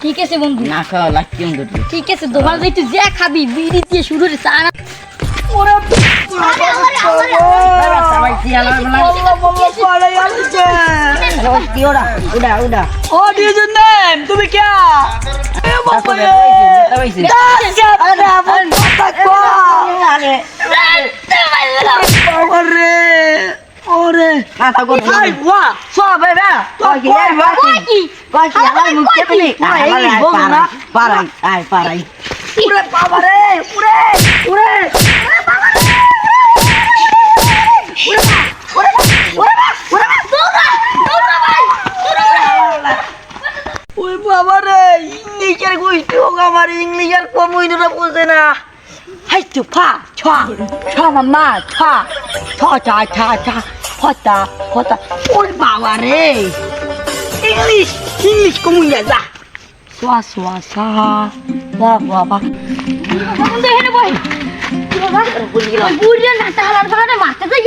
ঠিক আছে বন্ধু, না খাওয়া লাগছে বন্ধু। ঠিক আছে, দোকান যাই তুই যে খাবি বিড়ি দিয়ে শুরু রে চা না। তুমি কে ইংলিশের গোষ্ঠী হোক আমার ইংলিশের কমুইনরা বুঝে না। হাই তু ফা ছ ছ মামা ছ ছ ছা ছা ছা ফতা ফতা। ওরে বাবা রে, ইংলিশ ইংলিশ কমুইনা যা সোয়া সোয়া সা বাবা বাবা। বন্ধু এখানে বই বাবা, বুড়িয়া নাটা হালার বাগানে মারতে যাই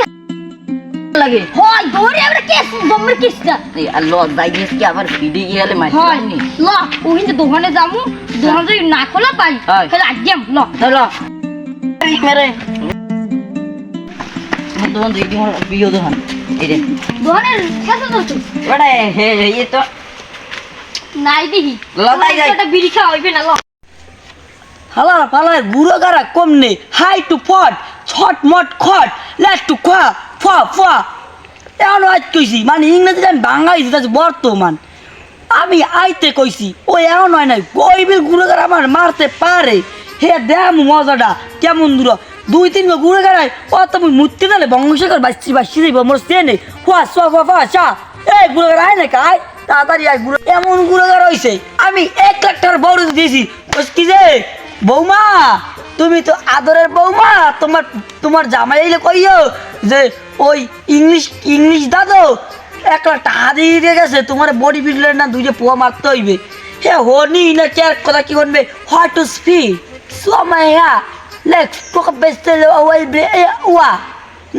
লাগে হয় দৌড়ে আমরা কেস দমর কেসটা এই আল্লাহ দাইস কি আবার ভিডি গেলে মাইনি ল ওই যে দোকানে যামু, দোকান যদি না খোলা পাই তাহলে আজ্ঞাম ল চলো এই মেরে দোকান দেখি মোর প্রিয় দোকান এই রে দোকানের কাছে তো বড় হে এই তো নাই দেখি ল নাই যাই একটা বিড়ি খাওয়া হইবে না ল। হালা হালা বুড়ো গারা কম নেই। হাই টু ফট ছট মট খট লেট টু খা ফা ফা এমন আজ কইছি মানে ইংরেজি আমি বাঙালি আছে বর্তমান আমি আইতে কইছি ও এমন হয় নাই কইবিল গুড়ো গারা আমার মারতে পারে হে দেম মজাটা কেমন দূর দুই তিন গুড়ো গারায় ও তুমি মুত্তি দিলে বংশকর বাচ্চি বাচ্চি দিব মোর সেনে ফা সা ফা ফা চা এই গুড়ো গারা আয় না কাই তাড়াতাড়ি আয় গুড়ো এমন গুড়ো গারা হইছে আমি 1 লাখ টাকার বড় দিয়েছি কি যে বৌমা তুমি তো আদরের বৌমা, তোমার তোমার জামাই এলে কইও যে ওই ইংলিশ ইংলিশ দাদো 1 লাখ টাকা দিয়ে গেছে তোমার বডি বিল্ডার না দুইটা পোয়া মারতে হইবে। হে হনি না কেয়ার কথা কি করবে হোয়াট টু স্পিক সোমায়া লেটস টক বেস্ট ওয়াই ওয়া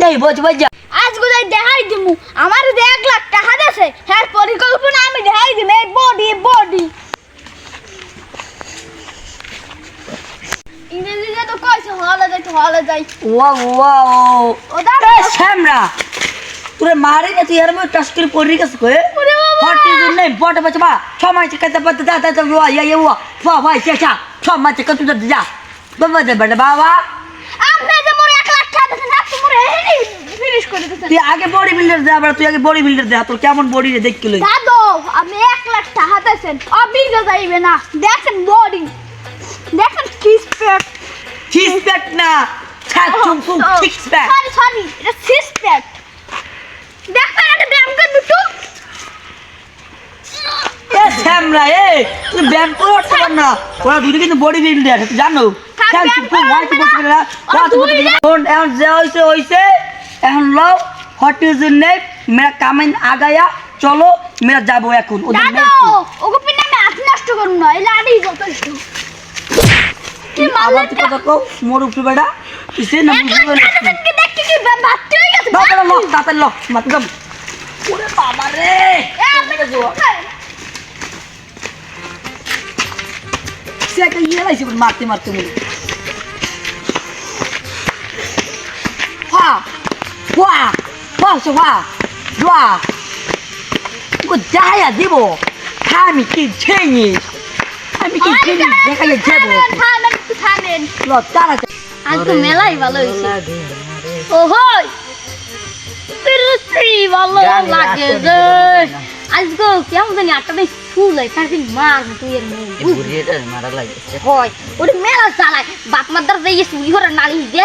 নাই বজ বজ আজ গোদাই দেখাই দিমু আমার 1 লাখ টাকা দেছে হ্যাঁ পরিকল্পনা আমি দেখাই দিম এই বডি বডি ইংরেজিতে তো কইছে হলে যাই ওয়াও ওদা শ্যামরা তোরে মারে না তুই আর মই টাচ করে পড়ি গেছ কই হোয়াট ইজ ইউর নেম বড় বাচ্চা ছমাই চিকাতে পাতে দাদা তো ইয়া ইয়া ফা ভাই চেচা ছমাই চিকা তুই যা বাবা দে বড় বাবা আপনি যে মোর 1 লাখ টাকা দেন আপনি মোর হেনি ফিনিশ করে দিতেন। তুই আগে বডি বিল্ডার দে আবার তুই আগে বডি বিল্ডার দে তোর কেমন বডি রে দেখ কিলো দাদু আপনি 1 লাখ টাকা দেন অবিগা যাইবে না দেখেন বডি দেখেন সিক্স প্যাক না ছাত চুমফু সিক্স প্যাক সরি এটা সিক্স প্যাক দেখবেন একটা ব্যায়াম করবি তো এ শ্যামরা এ তুই ব্যায়াম করতে পার না ওরা দুটো কিন্তু বডি বিল্ডার তুই জানো ছাত চুমফু হোয়াইট বলতে না রাত বলতে এখন যে হইছে এখন লও হোয়াট ইজ ইউর নেম মেরা কামিন আগায়া চলো মেরা যাবো এখন ওদের দাদু ওগো পিনা আমি হাত নষ্ট করব না এই লাড়ি যথেষ্ট কি আবার তুই কথা কও মোর উপরে বেড়া কিসে না বুঝলো না দেখতে কি বাচ্চা হয়ে গেছে বাবা লক তাতে লক মাতগম ওরে বাবা রে সে একটা ইয়ে লাইছে মারতে মারতে মরে ফা ফা ফা ফা দোয়া ও যায়া দিব আমি কি ছেনি আমি কি ছেনি দেখা যাবে থামেন ল তারা আজ তো মেলাই ভালো হইছে ওহই তুই ভালো লাগে রে আজকে কেমন জানি আটটাই ফুল হয় তার দিন মার তুই এর মুখ বুড়িটা মারা লাগছে হয় ওরে মেলা চালায় বাপ মাদার যাইয়ে চুরি করে নালি দে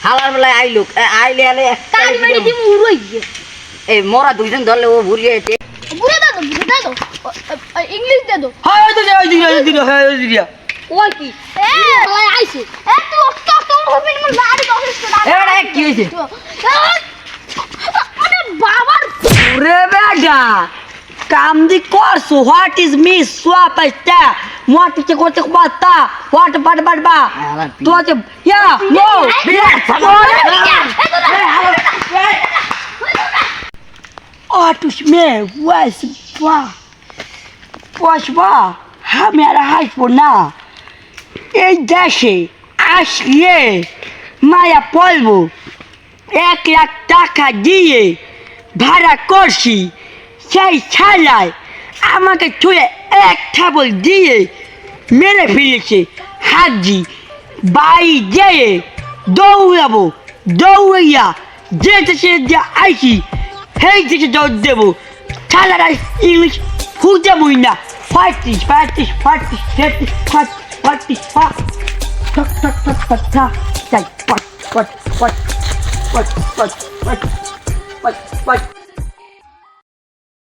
হালার বেলায় আইলুক আইলে আলে কাল মেরে দিমু উড়ই এই মোরা দুইজন ধরলে ও বুড়িয়ে এতে বুড়া দাদু ইংলিশ দে দো হাই ওই দিদিয়া হাই ওই দিদিয়া ওই কি এ লাই আইছে এ তুই তো তোর হবে না গাড়ি বসিস না এবারে কি হইছে আরে বাবার ওরে বেডা কাম দি করছো হোয়াট ইজ মিস সোয়াপাস্তা মোট কে করতে বাতা হোয়াট বাট বাট বা তো ইয়া নো মেয়ে বসবা আমি আর হাসবো না। এই দেশে আসলে মায়া পড়বো, 1 লাখ টাকা দিয়ে ভাড়া করছি, সেই ছাড়ায় আমাকে ছুঁয়ে এক থাবল দিয়ে মেরে ফেলেছে। হাজি বাড়ি যেয়ে দৌড়াবো, দৌড়িয়া যে দেশে যে আইছি সেই দেশে দৌড় দেবো। ছাড়ারা ইংলিশ ফুটাবই না। ফাটিস ফাটিস ফাটিস ফাটিস ফাট ফাটিস ফাট ঠক ঠক ঠক ঠক ঠক যাই পট পট পট পট পট পট পট পট